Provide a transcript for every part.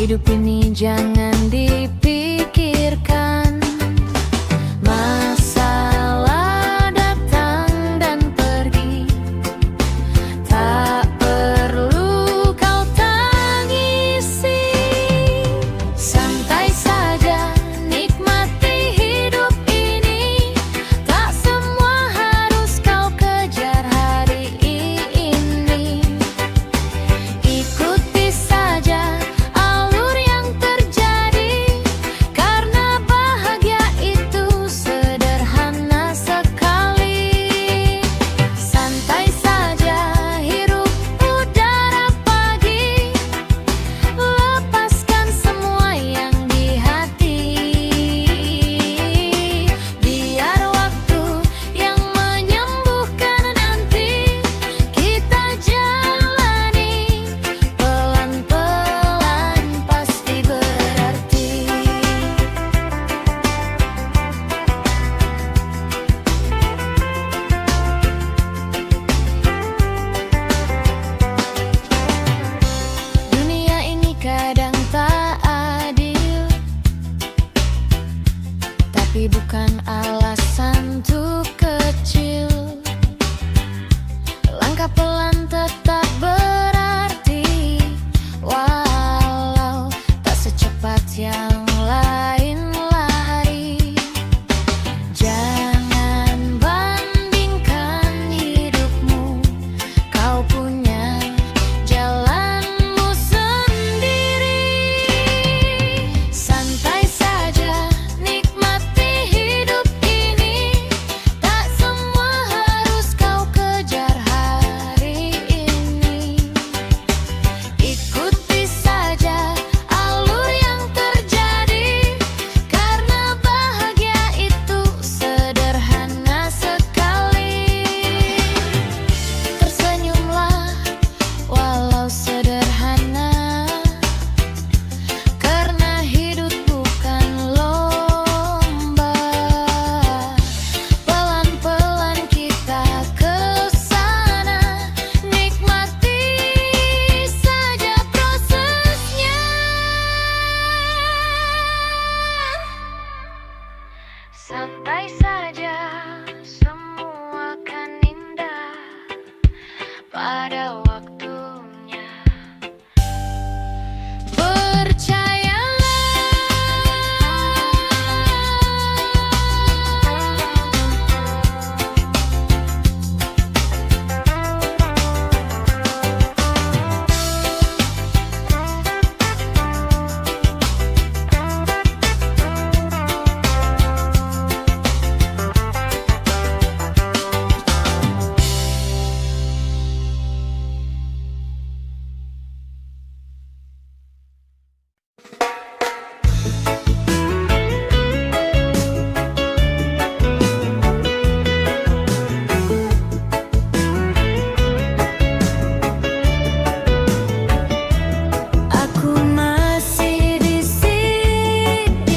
Hidup ini jangan dipikirkan. Masalah datang dan pergi, tak perlu kau tangisi. Santai saja, nikmati hidup ini. Tak semua harus kau kejar hari ini. Ikuti saja alur yang terjadi, karena bahagia itu sederhana sekali. Santai saja, hirup udara pagi, lepaskan semua yang di hati. Biar waktu yang menyembuhkan nanti kita jalani pelan-pelan, pasti berarti. Dunia ini kadang tak adil, tapi bukan alasan untuk kecil. Langkah pelan tetap berarti, walau tak secepat yang lain lari. Jangan bandingkan hidupmu, kau punya jalanmu sendiri. Santai saja, nikmati hidup ini. Tak semua harus kau kejar hari ini. Ikuti saja alur yang terjadi, karena bahagia itu sederhana sekali. Tersenyumlah walau sederhana, karena hidup bukan lomba. Pelan-pelan kita ke sana, nikmati saja prosesnya. Santai saja, semua akan indah pada waktunya. Aku masih di sini,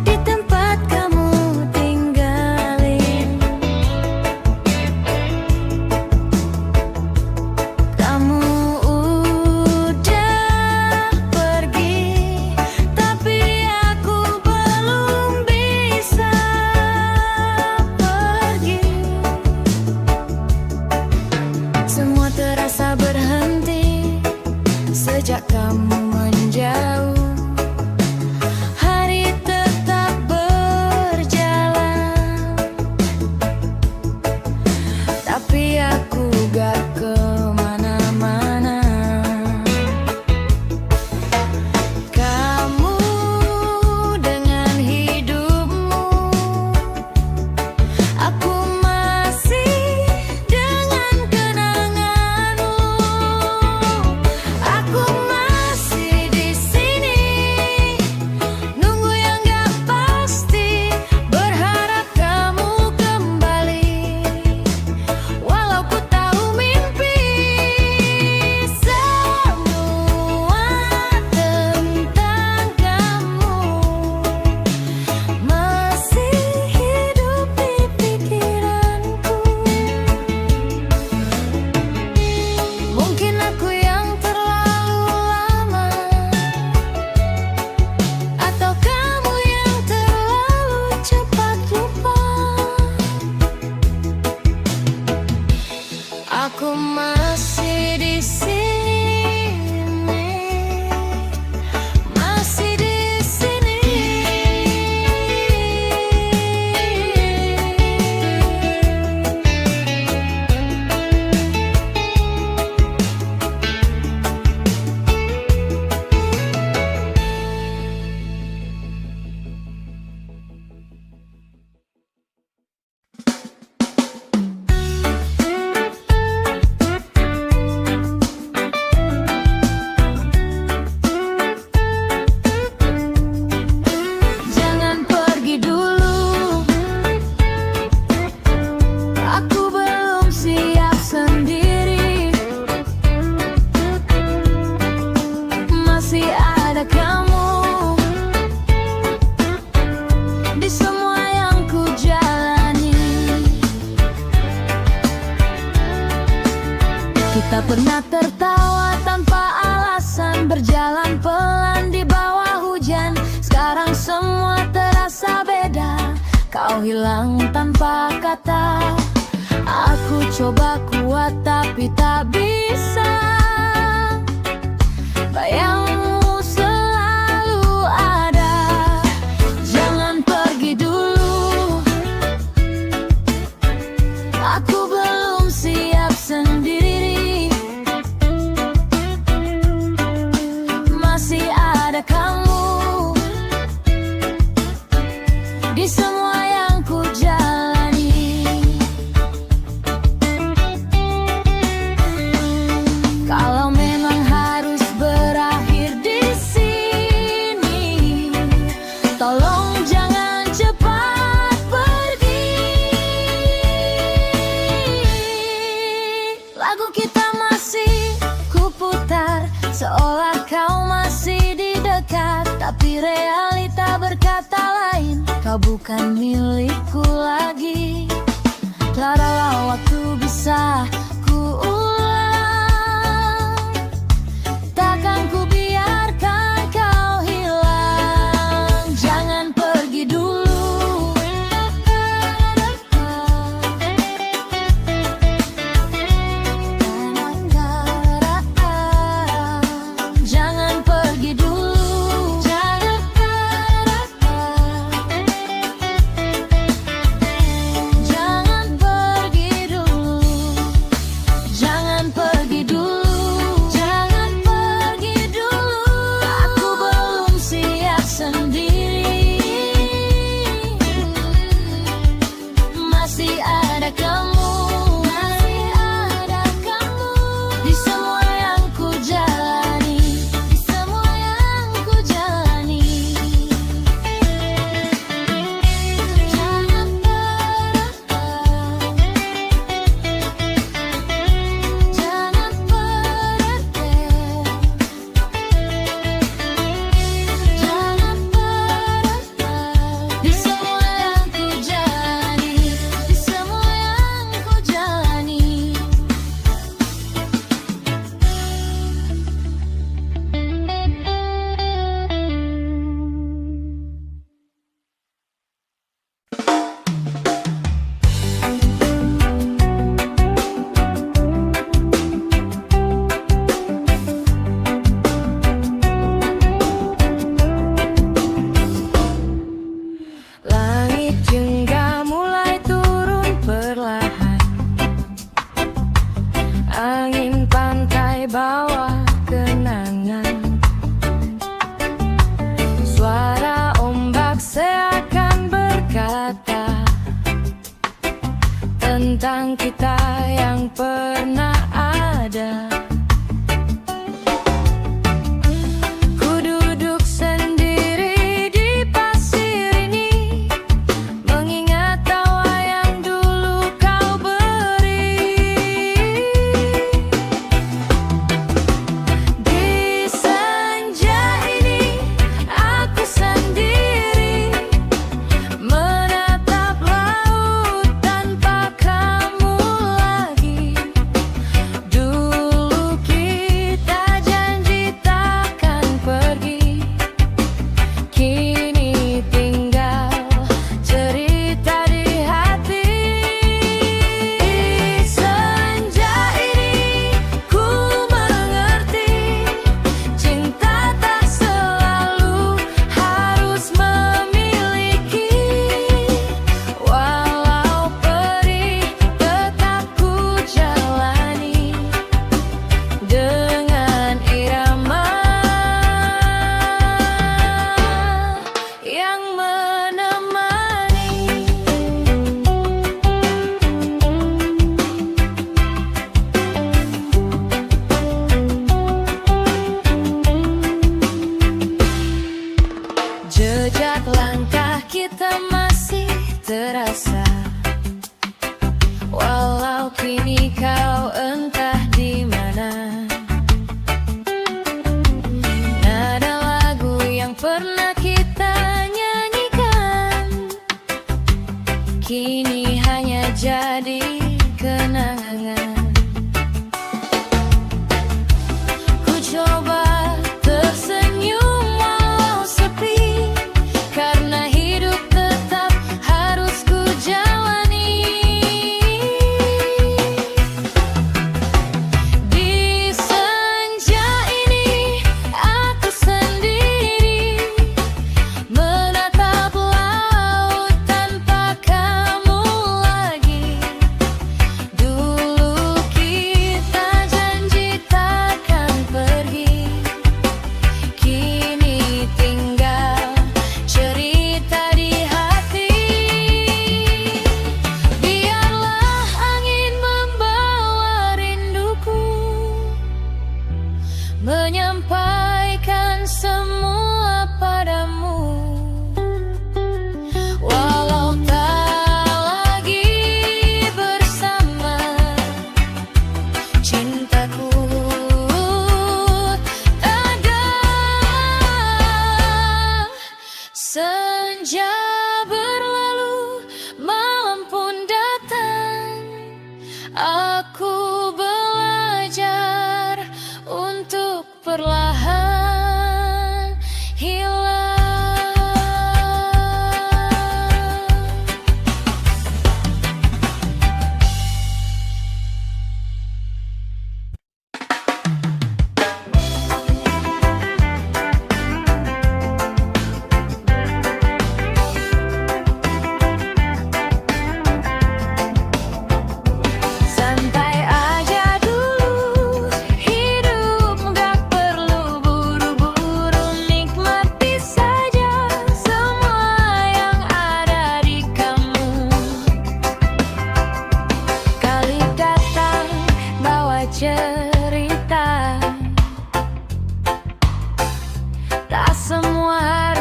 di tempat kamu tinggalin. Kamu udah pergi, tapi aku belum bisa pergi. Semua terasa berhenti sejak kamu menjauh. Hari tetap berjalan, tapi aku gak kemana-mana. Kamu dengan hidupmu, aku masih dengan kenanganmu. Aku masih di sini. masih ada kamu di semua yang ku jalani. Kita pernah tertawa tanpa alasan, berjalan pelan di bawah hujan. Sekarang semua terasa beda, kau hilang tanpa kata. Aku coba kuat tapi tak bisa, bayangmu selalu ada. Jangan pergi dulu, aku belum siap sendiri. Masih ada kamu di semua yang ku jalani. Kalau memang harus berakhir di sini, tolong jangan cepat pergi. Lagu kita masih kuputar, seolah kau masih di dekat, tapi realita berkata lain. Kau bukan milikku lagi. Laralah waktu bisa ku ulang, takkan ku biarkan kau hilang. Jangan pergi dulu, jangan pergi dulu, jangan pergi dulu.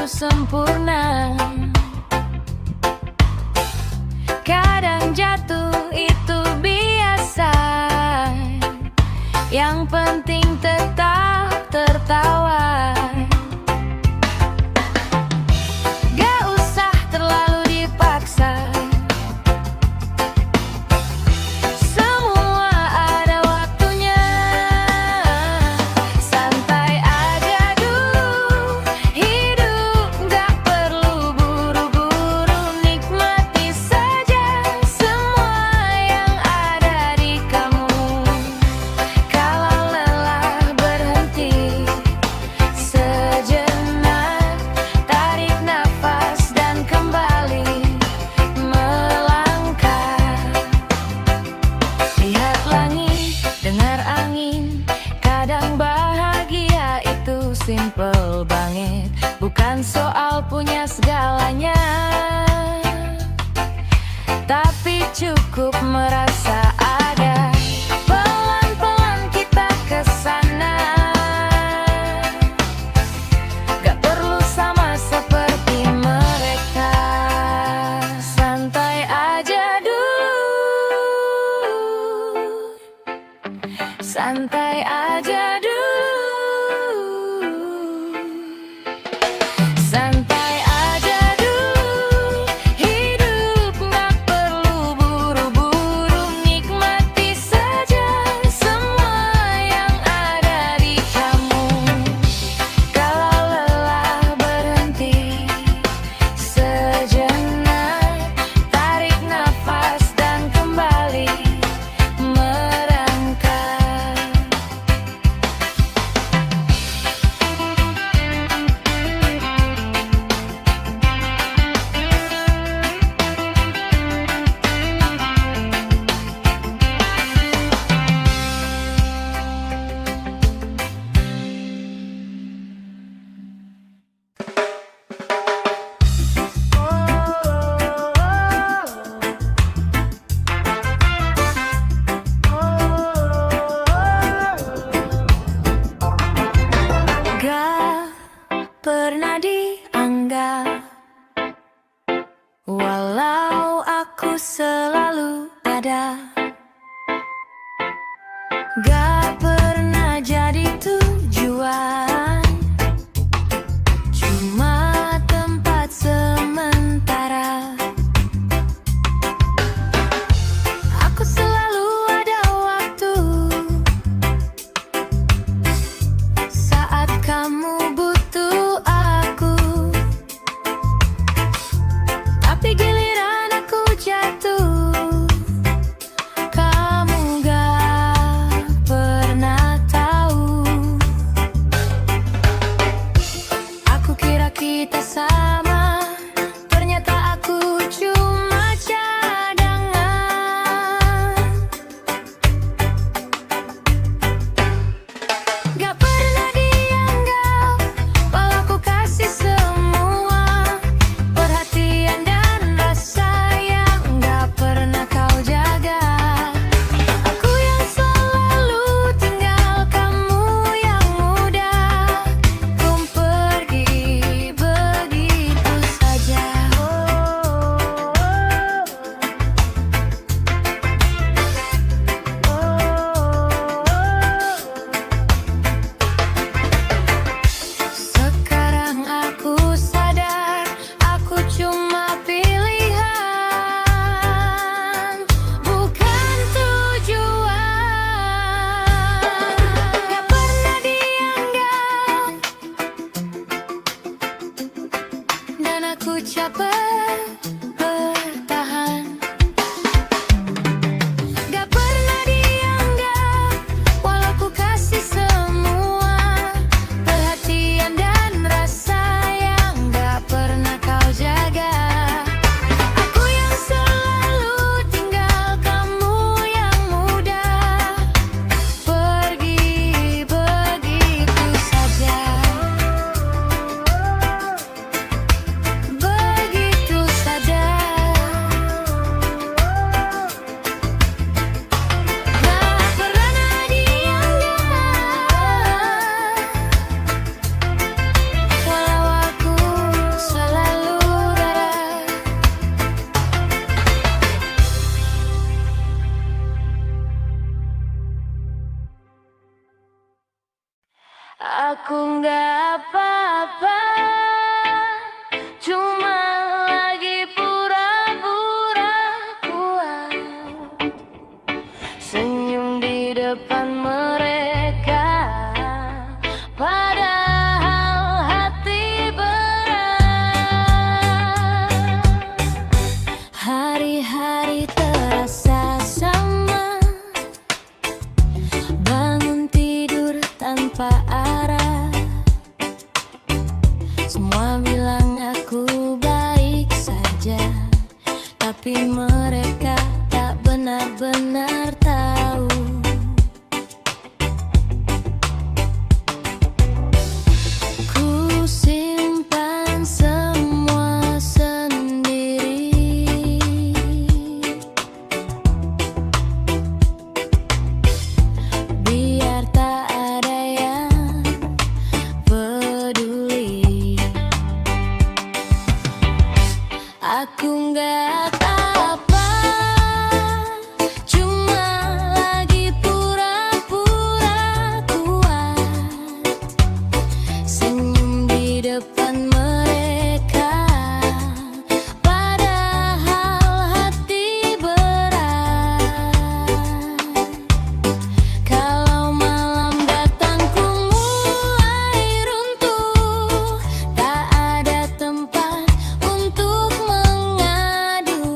selalu sempurna. Kadang jatuh itu biasa, yang penting tetap tertawa. Gak usah terlalu dipaksa, semua ada waktunya. Santai aja dulu, hidup gak perlu buru-buru. Nikmati saja semua yang ada di kamu. Kalau lelah berhenti sejenak, tarik nafas dan kembali melangkah. Lihat langit, dengar angin, kadang bahagia itu simple banget. Bukan soal punya segalanya, tapi cukup merasa ada. Pelan-pelan kita kesana, gak perlu sama seperti mereka. Santai aja dulu, santai aja dulu. Santai aja dulu, hidup gak perlu buru-buru. Nikmati saja semua yang ada di kamu. Kalau lelah berhenti sejenak, tarik nafas dan kembali merangkak. Gak pernah dianggap, walau aku selalu ada. Gak pernah jadi tujuan, cuma tempat sementara. Aku selalu ada waktu saat kamu butuh aku, tapi giliran aku jatuh, kamu gak pernah tahu. Aku kira kita sama, ternyata aku cuma cadangan. Gak pernah dianggap, walau ku kasih semua perhatian dan rasa yang gak pernah kau jaga. Aku yang selalu tinggal, kamu yang mudah. Kau pergi begitu saja. Sekarang aku sadar, aku cuma pilihan, bukan tujuan. Gak pernah dianggap, dan aku capek bertahan. Gak pernah dianggap, walau ku kasih semua perhatian dan rasa yang gak pernah kau jaga. Aku yang selalu tinggal, kamu yang mudah. Pergi begitu saja. Begitu Aku nggak apa-apa, cuma lagi pura-pura kuat. Senyum di depan mereka, padahal hati berat. Hari-hari terasa sama, bangun tidur tanpa arah. Semua bilang aku baik saja, tapi mereka tak benar-benar tahu. Ku simpan semua sendiri, biar tak ada yang peduli. Aku nggak apa-apa, cuma lagi pura-pura kuat. Senyum di depan mereka, padahal hati berat. Kalau malam datang ku mulai runtuh, tak ada tempat untuk mengadu.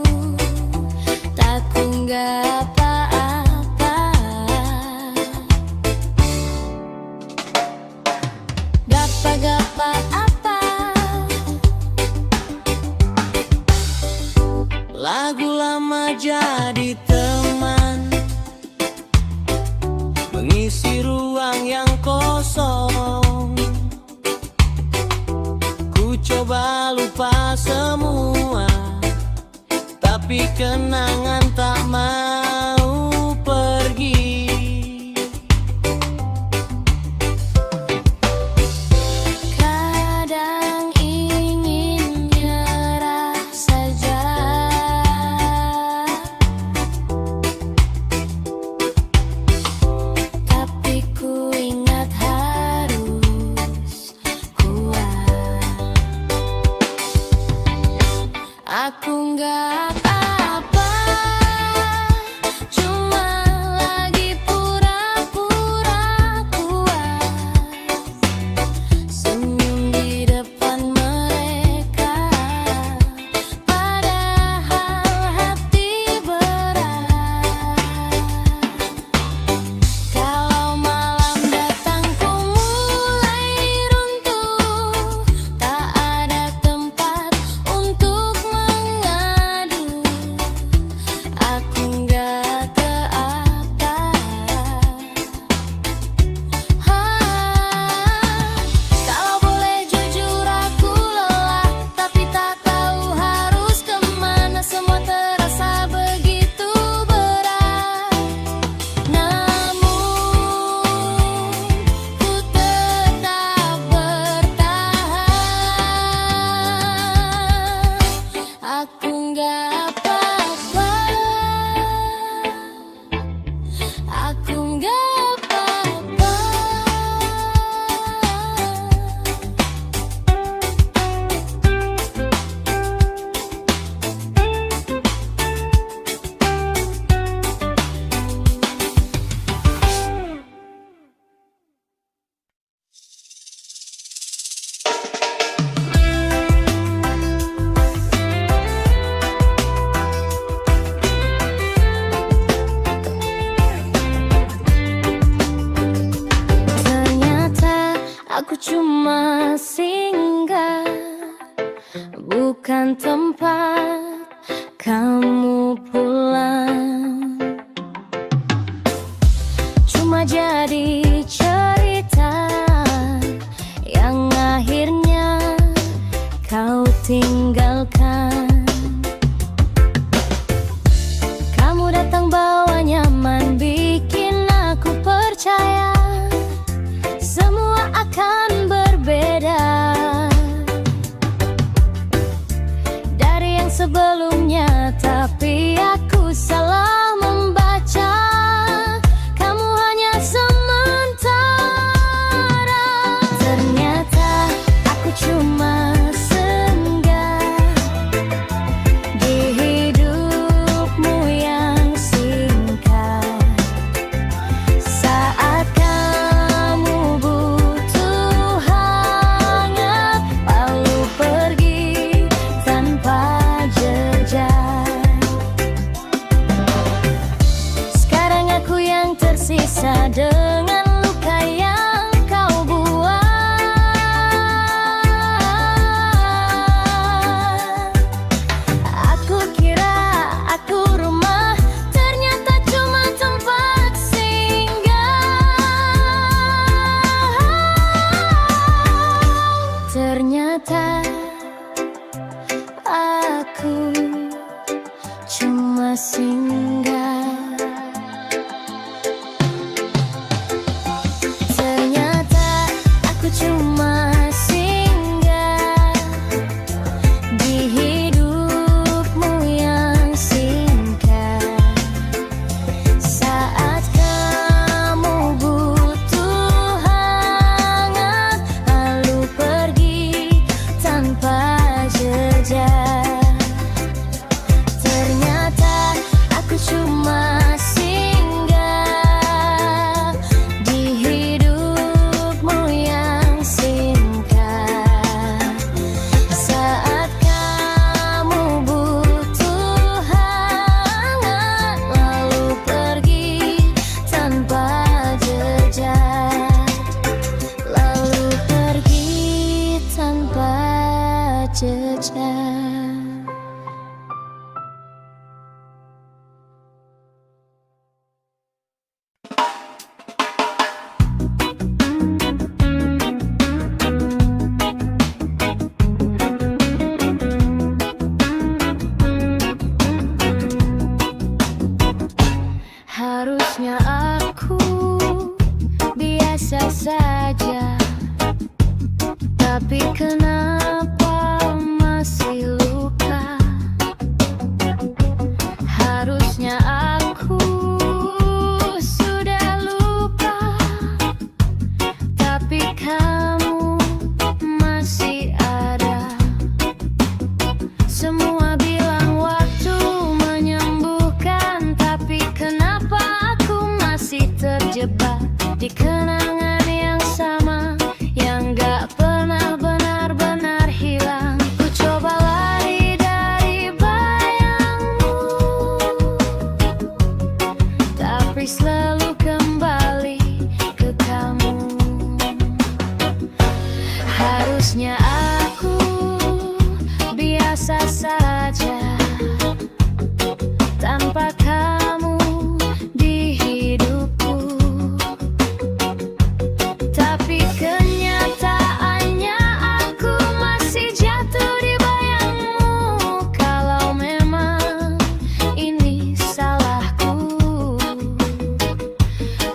Takku nggak apa-apa, gapa-gapa apa. Lagu lama jadi teman, mengisi ruang yang kosong. Ku coba lupa semua, tapi kenangan tak mau pergi. Kadang ingin nyerah saja, tapi ku ingat harus kuat. Aku nggak apa-apa, cuma lagi pura-pura kuat. Senyum di depan mereka, padahal hati berat. Kalau malam datang ku mulai runtuh, tak ada tempat untuk mengadu. Aku nggak ke apa. Kalau boleh jujur aku lelah, tapi tak tahu harus kemana. Semua terasa begitu berat, namun ku tetap bertahan. Aku nggak apa-apa, aku nggak apa-apa. Ternyata aku cuma singgah, bukan tempat kamu pulang. Cuma jadi cerita yang akhirnya kau tinggalkan. Kamu datang bawa nyaman, bikin aku percaya semua akan berbeda dari yang sebelumnya. Tapi aku Ternyata aku cuma singgah. Ternyata aku cuma singgah di hidupmu yang singkat. Saat kamu butuh hangat, lalu pergi tanpa jejak. Ternyata aku cuma singgah di hidupmu yang singkat. Saat kamu butuh hangat, lalu pergi tanpa jejak. Lalu pergi tanpa jejak. Harusnya aku biasa saja, tapi kenapa masih luka? Harusnya aku sudah lupa, tapi kamu masih ada. Semua bilang waktu menyembuhkan, tapi kenapa aku masih terjebak di kenangan yang sama, yang gak pernah benar-benar hilang. Ku coba lari dari bayangmu, tapi selalu kembali ke kamu. Harusnya aku biasa saja tanpa kamu di hidupku, tapi kenyataannya aku masih jatuh di bayangmu. Kalau memang ini salahku,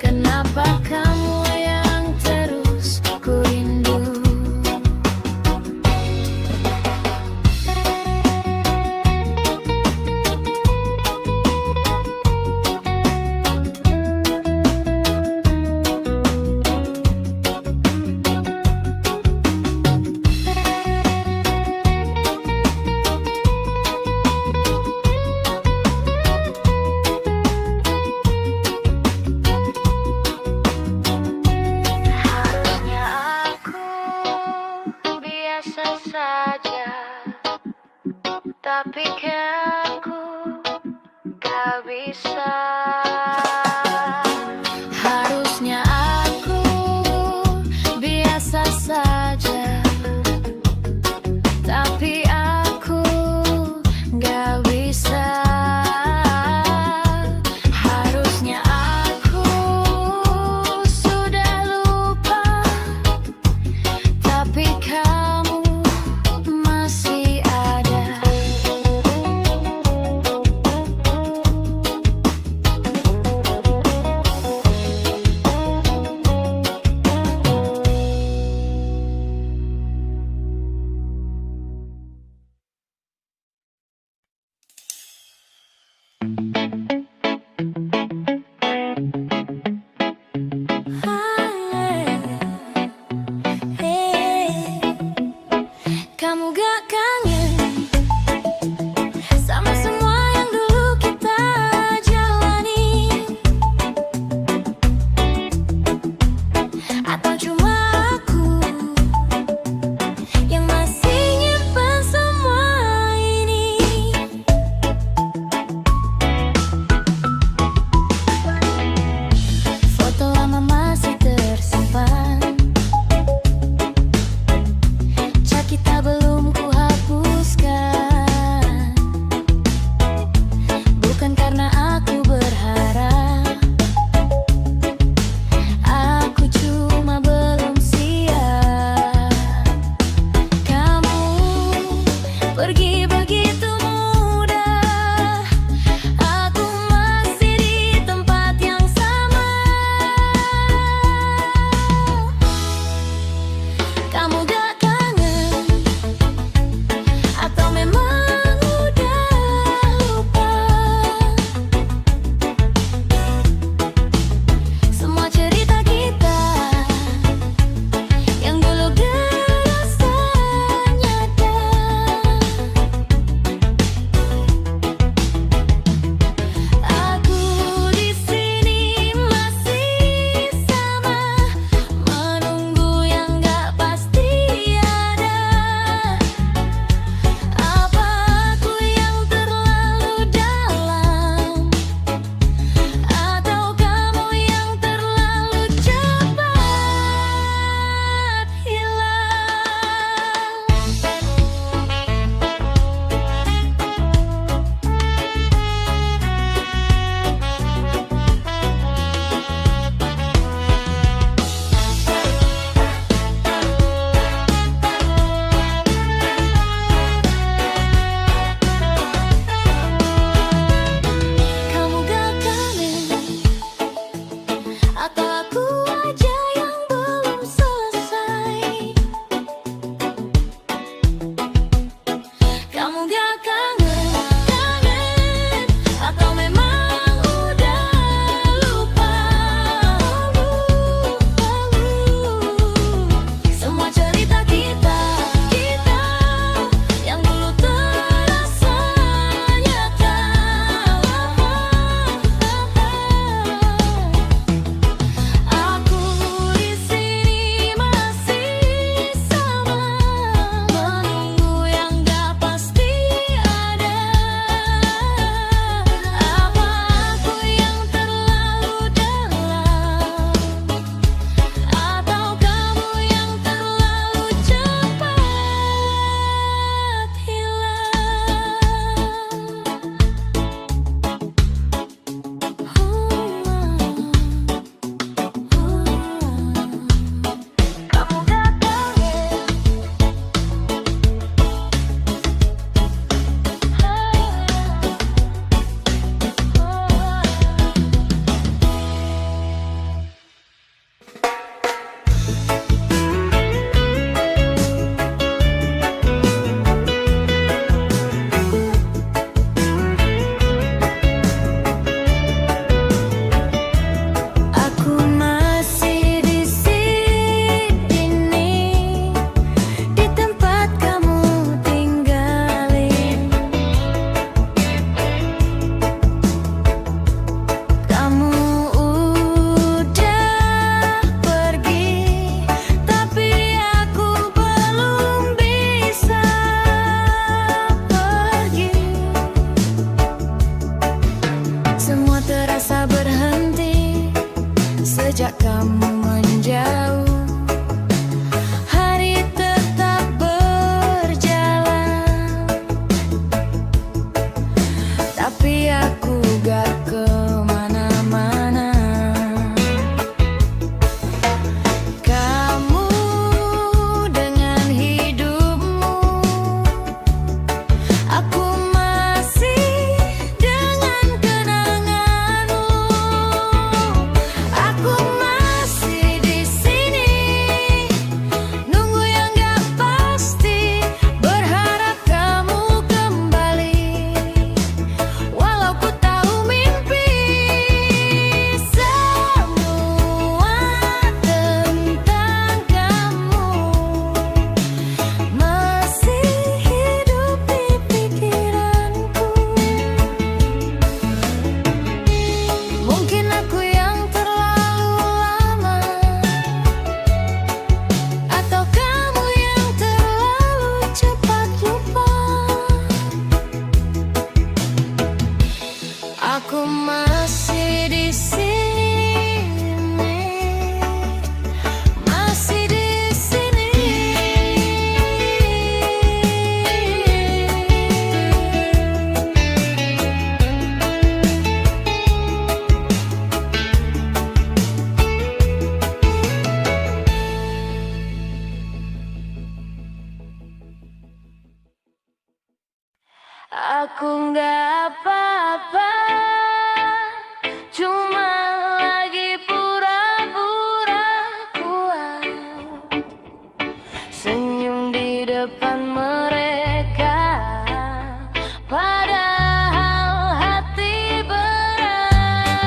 kenapa kamu yang terus ku rindu? Harusnya aku biasa saja, tapi kan ku gak bisa. Harusnya aku biasa saja, tapi aku gak bisa. Harusnya aku sudah lupa, tapi kamu masih ada. Aku nggak apa-apa, cuma lagi pura-pura kuat. Senyum di depan mereka, padahal hati berat.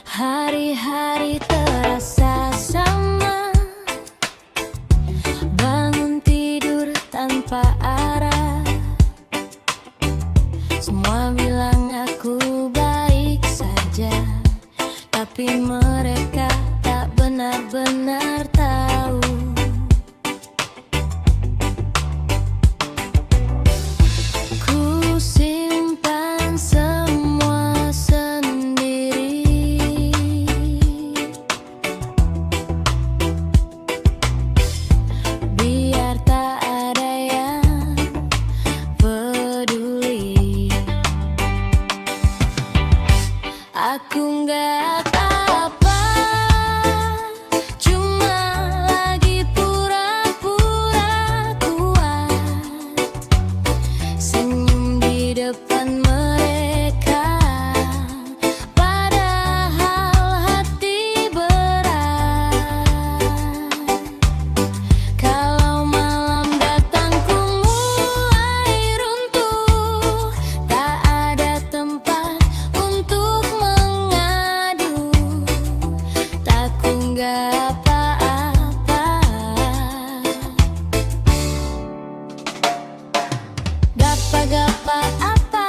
Hari-hari terasa sama, bangun tidur tanpa arah. Semua bilang aku baik saja, tapi mereka tak benar-benar tahu. Ku simpan semua sendiri, biar tak ada yang peduli. Aku nggak apa-apa, cuma lagi pura-pura kuat. Senyum di depan mereka, padahal hati berat. Kalau malam datang ku mulai runtuh, tak ada tempat untuk mengadu. Takku nggak apa-apa, gapa-gapa apa.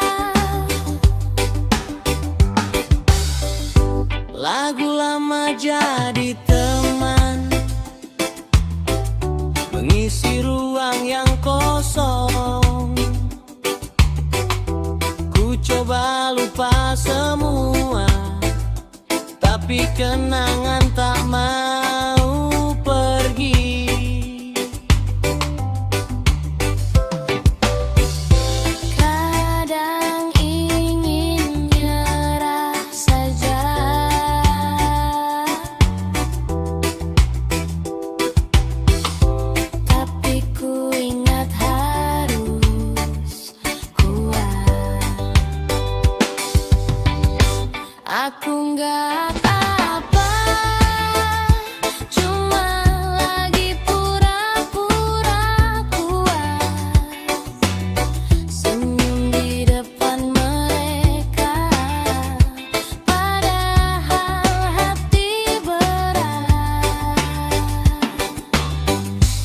Lagu lama jadi teman, mengisi ruang yang kosong. Ku coba lupa semua, tapi kenangan tak mau pergi. Kadang ingin nyerah saja, tapi ku ingat harus kuat. Aku nggak apa-apa, cuma lagi pura-pura kuat. Senyum di depan mereka, padahal hati berat.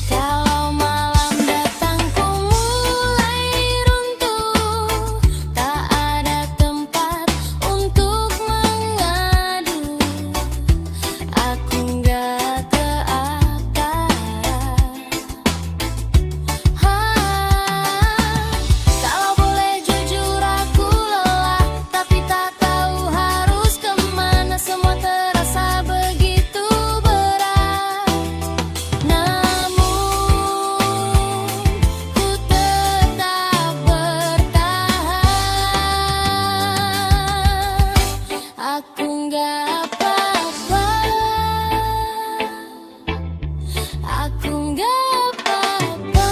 Kalau malam datang ku mulai runtuh, tak ada tempat untuk mengadu. Aku nggak ke kalau boleh jujur aku lelah, tapi tak tahu harus kemana. Semua terasa begitu berat, namun ku tetap bertahan. Aku nggak apa-apa, aku nggak apa-apa.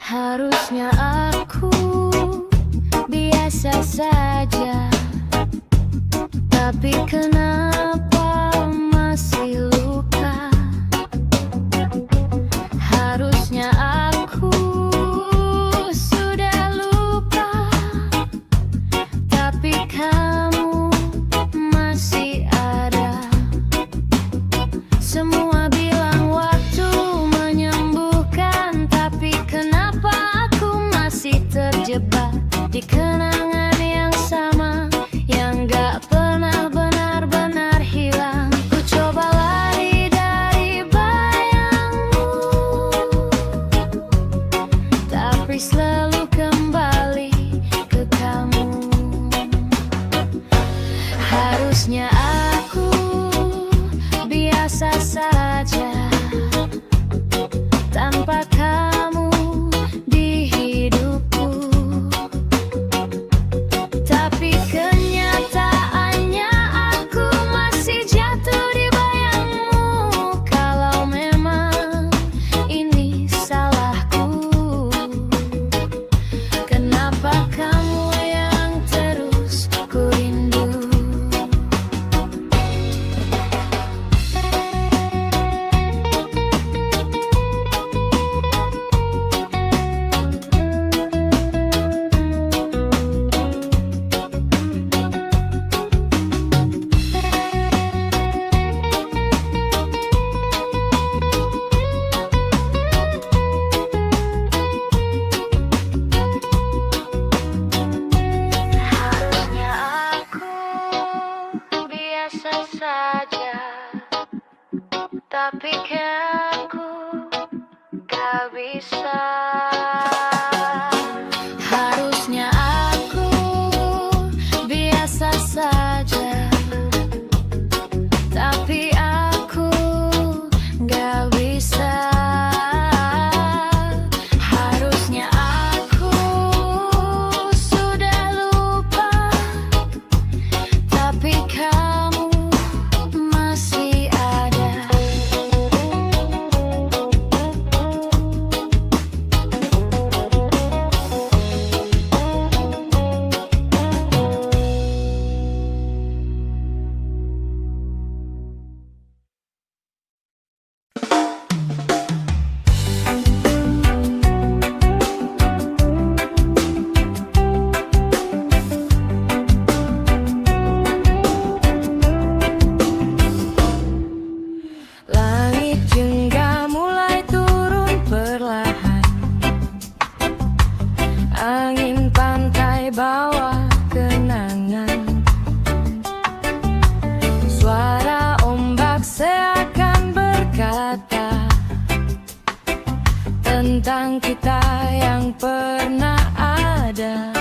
Harusnya aku biasa saja, tapi kenapa masih luka? Harusnya aku sudah lupa, tapi kamu masih ada. Semua bilang waktu menyembuhkan, tapi kenapa aku masih terjebak di kenangan yang sama, yang gak pernah benar-benar hilang. Ku coba lari dari bayangmu, tapi selalu kembali. tanpa kamu di hidupku. Tapi kenyataannya aku masih jatuh di bayangmu. Kalau memang ini salahku, kenapa kamu yang terus ku rindu? Harusnya aku biasa saja, tapi kan ku gak bisa. Harusnya aku biasa saja, tapi aku gak bisa. Harusnya aku sudah lupa, tapi kamu masih ada. Langit jengga mulai turun perlahan, angin pantai bawa kenangan. Suara ombak seakan berkata tentang kita yang pernah ada.